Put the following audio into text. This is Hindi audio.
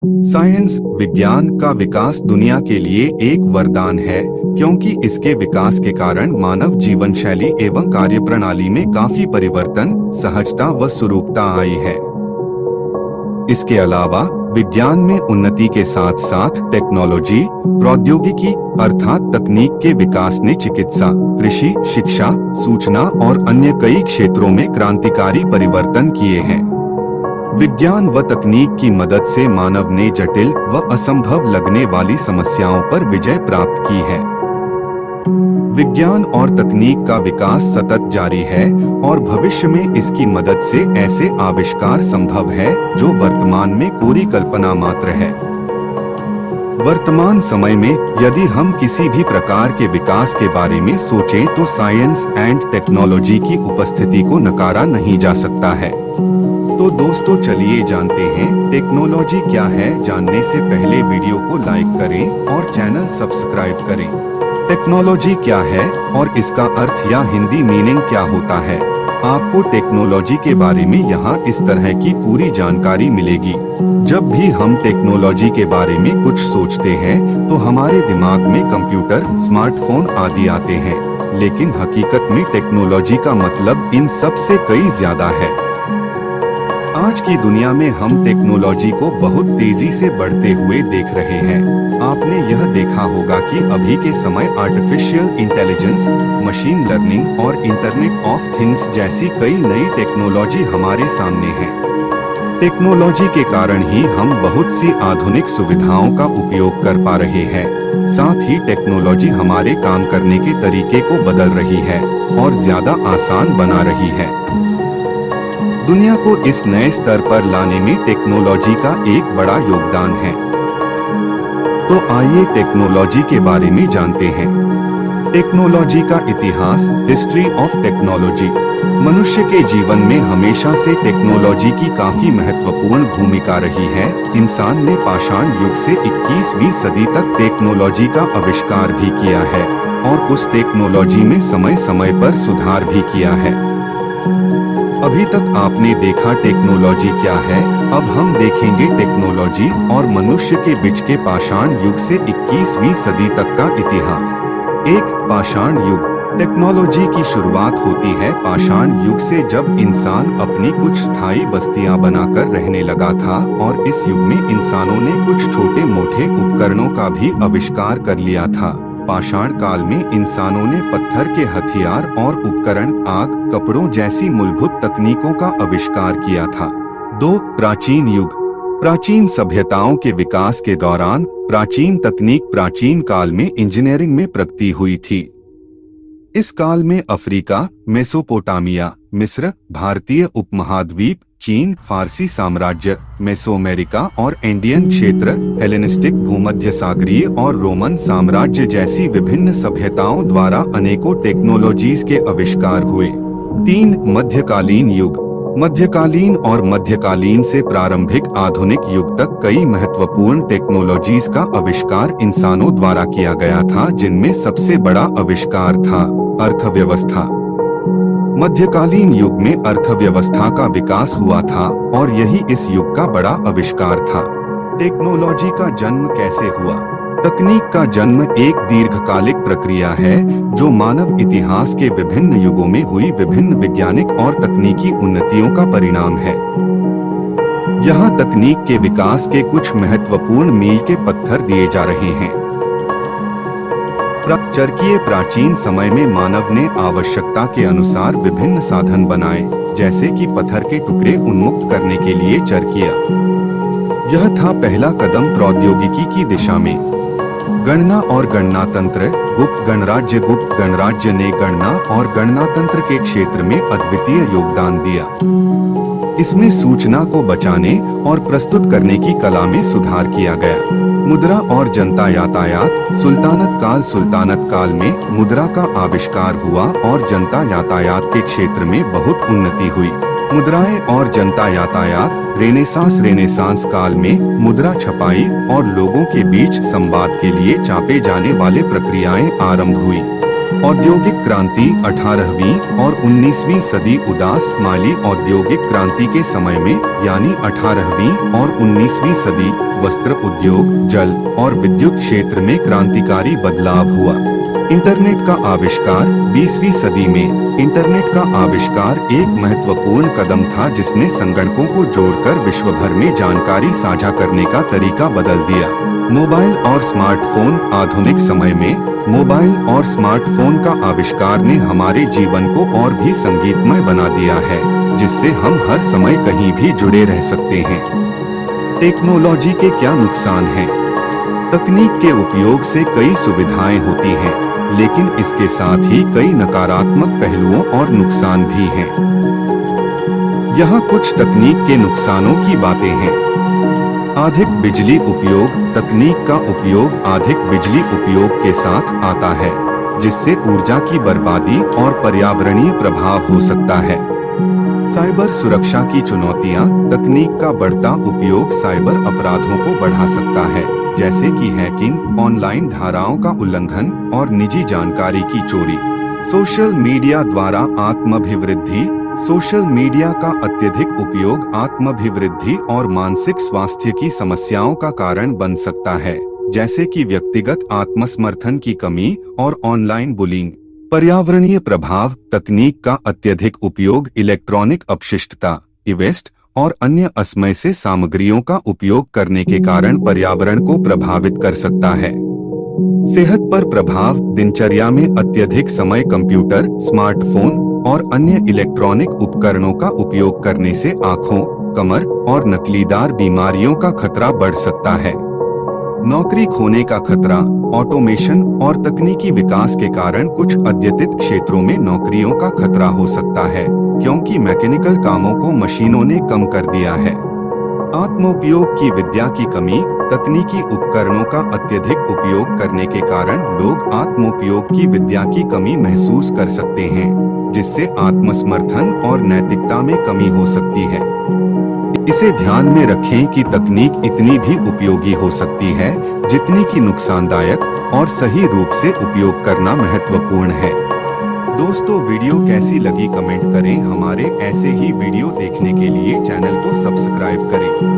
साइंस विज्ञान का विकास दुनिया के लिए एक वरदान है, क्योंकि इसके विकास के कारण मानव जीवन शैली एवं कार्यप्रणाली में काफी परिवर्तन, सहजता व सुरूपता आई है। इसके अलावा विज्ञान में उन्नति के साथ साथ टेक्नोलॉजी, प्रौद्योगिकी अर्थात तकनीक के विकास ने चिकित्सा, कृषि, शिक्षा, सूचना और अन्य कई क्षेत्रों में क्रांतिकारी परिवर्तन किए हैं। विज्ञान व तकनीक की मदद से मानव ने जटिल व असंभव लगने वाली समस्याओं पर विजय प्राप्त की है। विज्ञान और तकनीक का विकास सतत जारी है और भविष्य में इसकी मदद से ऐसे आविष्कार संभव है जो वर्तमान में कोरी कल्पना मात्र है। वर्तमान समय में यदि हम किसी भी प्रकार के विकास के बारे में सोचें तो साइंस एंड टेक्नोलॉजी की उपस्थिति को नकारा नहीं जा सकता है। तो दोस्तों चलिए जानते हैं टेक्नोलॉजी क्या है। जानने से पहले वीडियो को लाइक करें और चैनल सब्सक्राइब करें। टेक्नोलॉजी क्या है और इसका अर्थ या हिंदी मीनिंग क्या होता है, आपको टेक्नोलॉजी के बारे में यहाँ इस तरह की पूरी जानकारी मिलेगी। जब भी हम टेक्नोलॉजी के बारे में कुछ सोचते हैं तो हमारे दिमाग में कंप्यूटर, स्मार्टफोन आदि आते हैं, लेकिन हकीकत में टेक्नोलॉजी का मतलब इन सब से कई ज्यादा है। आज की दुनिया में हम टेक्नोलॉजी को बहुत तेजी से बढ़ते हुए देख रहे हैं। आपने यह देखा होगा कि अभी के समय आर्टिफिशियल इंटेलिजेंस, मशीन लर्निंग और इंटरनेट ऑफ थिंग्स जैसी कई नई टेक्नोलॉजी हमारे सामने है। टेक्नोलॉजी के कारण ही हम बहुत सी आधुनिक सुविधाओं का उपयोग कर पा रहे हैं। साथ ही टेक्नोलॉजी हमारे काम करने के तरीके को बदल रही है और ज्यादा आसान बना रही है। दुनिया को इस नए स्तर पर लाने में टेक्नोलॉजी का एक बड़ा योगदान है। तो आइए टेक्नोलॉजी के बारे में जानते हैं। टेक्नोलॉजी का इतिहास, हिस्ट्री ऑफ टेक्नोलॉजी। मनुष्य के जीवन में हमेशा से टेक्नोलॉजी की काफी महत्वपूर्ण भूमिका रही है। इंसान ने पाषाण युग से 21वीं सदी तक टेक्नोलॉजी का आविष्कार भी किया है और उस टेक्नोलॉजी में समय समय पर सुधार भी किया है। अभी तक आपने देखा टेक्नोलॉजी क्या है, अब हम देखेंगे टेक्नोलॉजी और मनुष्य के बीच के पाषाण युग से 21वीं सदी तक का इतिहास। एक पाषाण युग। टेक्नोलॉजी की शुरुआत होती है पाषाण युग से, जब इंसान अपनी कुछ स्थायी बस्तियां बनाकर रहने लगा था और इस युग में इंसानों ने कुछ छोटे मोटे उपकरणों का भी आविष्कार कर लिया था। पाषाण काल में इंसानों ने पत्थर के हथियार और उपकरण, आग, कपड़ों जैसी मूलभूत तकनीकों का आविष्कार किया था। 2. प्राचीन युग। प्राचीन सभ्यताओं के विकास के दौरान प्राचीन तकनीक प्राचीन काल में इंजीनियरिंग में प्रगति हुई थी। इस काल में अफ्रीका, मेसोपोटामिया, मिस्र, भारतीय उपमहाद्वीप, चीन, फारसी साम्राज्य, मेसोअमेरिका और इंडियन क्षेत्र, हेलेनिस्टिक, भूमध्य सागरीय और रोमन साम्राज्य जैसी विभिन्न सभ्यताओं द्वारा अनेकों टेक्नोलॉजीज के आविष्कार हुए। 3. मध्यकालीन युग। मध्यकालीन और मध्यकालीन से प्रारंभिक आधुनिक युग तक कई महत्वपूर्ण टेक्नोलॉजीज का आविष्कार इंसानों द्वारा किया गया था, जिनमें सबसे बड़ा आविष्कार था अर्थव्यवस्था। मध्यकालीन युग में अर्थव्यवस्था का विकास हुआ था और यही इस युग का बड़ा आविष्कार था। टेक्नोलॉजी का जन्म कैसे हुआ? तकनीक का जन्म एक दीर्घकालिक प्रक्रिया है जो मानव इतिहास के विभिन्न युगों में हुई विभिन्न वैज्ञानिक और तकनीकी उन्नतियों का परिणाम है। यहाँ तकनीक के विकास के कुछ महत्वपूर्ण मील के पत्थर दिए जा रहे हैं। चरखीय। प्राचीन समय में मानव ने आवश्यकता के अनुसार विभिन्न साधन बनाए, जैसे कि पत्थर के टुकड़े उन्मुक्त करने के लिए चरखिया। यह था पहला कदम प्रौद्योगिकी की दिशा में। गणना और गणना तंत्र। गुप्त गणराज्य ने गणना और गणना तंत्र के क्षेत्र में अद्वितीय योगदान दिया। इसमें सूचना को बचाने और प्रस्तुत करने की कला में सुधार किया गया। मुद्रा और जनता यातायात। सुल्तानत काल में मुद्रा का आविष्कार हुआ और जनता यातायात के क्षेत्र में बहुत उन्नति हुई। मुद्राएं और जनता यातायात। रेनेसांस काल में मुद्रा छपाई और लोगों के बीच संवाद के लिए छापे जाने वाले प्रक्रियाएं आरंभ हुई। औद्योगिक क्रांति 18वीं और 19वीं सदी। उदास माली औद्योगिक क्रांति के समय में यानी 18वीं और 19वीं सदी वस्त्र उद्योग, जल और विद्युत क्षेत्र में क्रांतिकारी बदलाव हुआ। इंटरनेट का आविष्कार 20वीं सदी में इंटरनेट का आविष्कार एक महत्वपूर्ण कदम था जिसने संगणकों को जोड़कर विश्व भर में जानकारी साझा करने का तरीका बदल दिया। मोबाइल और स्मार्टफोन। आधुनिक समय में मोबाइल और स्मार्टफोन का आविष्कार ने हमारे जीवन को और भी संगीतमय बना दिया है, जिससे हम हर समय कहीं भी जुड़े रह सकते हैं। टेक्नोलॉजी के क्या नुकसान हैं? तकनीक के उपयोग से कई सुविधाएं होती हैं, लेकिन इसके साथ ही कई नकारात्मक पहलुओं और नुकसान भी हैं। यहाँ कुछ तकनीक के नुकसानों की बातें हैं। अधिक बिजली उपयोग। तकनीक का उपयोग अधिक बिजली उपयोग के साथ आता है, जिससे ऊर्जा की बर्बादी और पर्यावरणीय प्रभाव हो सकता है। साइबर सुरक्षा की चुनौतियां। तकनीक का बढ़ता उपयोग साइबर अपराधों को बढ़ा सकता है, जैसे कि हैकिंग, ऑनलाइन धाराओं का उल्लंघन और निजी जानकारी की चोरी। सोशल मीडिया द्वारा आत्माभिवृद्धि। सोशल मीडिया का अत्यधिक उपयोग आत्माभिवृद्धि और मानसिक स्वास्थ्य की समस्याओं का कारण बन सकता है, जैसे कि व्यक्तिगत आत्मसमर्थन की कमी और ऑनलाइन बुलिंग। पर्यावरणीय प्रभाव। तकनीक का अत्यधिक उपयोग इलेक्ट्रॉनिक अपशिष्टता, ई-वेस्ट और अन्य असमय से सामग्रियों का उपयोग करने के कारण पर्यावरण को प्रभावित कर सकता है। सेहत पर प्रभाव। दिनचर्या में अत्यधिक समय कंप्यूटर, स्मार्टफोन और अन्य इलेक्ट्रॉनिक उपकरणों का उपयोग करने से आंखों, कमर और नकलीदार बीमारियों का खतरा बढ़ सकता है। नौकरी खोने का खतरा। ऑटोमेशन और तकनीकी विकास के कारण कुछ अद्यतित क्षेत्रों में नौकरियों का खतरा हो सकता है, क्योंकि मैकेनिकल कामों को मशीनों ने कम कर दिया है। आत्मोपयोग की विद्या की कमी। तकनीकी उपकरणों का अत्यधिक उपयोग करने के कारण लोग आत्मोपयोग की विद्या की कमी महसूस कर सकते हैं, जिससे आत्मसमर्थन और नैतिकता में कमी हो सकती है। इसे ध्यान में रखें कि तकनीक इतनी भी उपयोगी हो सकती है जितनी कि नुकसानदायक, और सही रूप से उपयोग करना महत्वपूर्ण है। दोस्तों, वीडियो कैसी लगी कमेंट करें। हमारे ऐसे ही वीडियो देखने के लिए चैनल को सब्सक्राइब करें।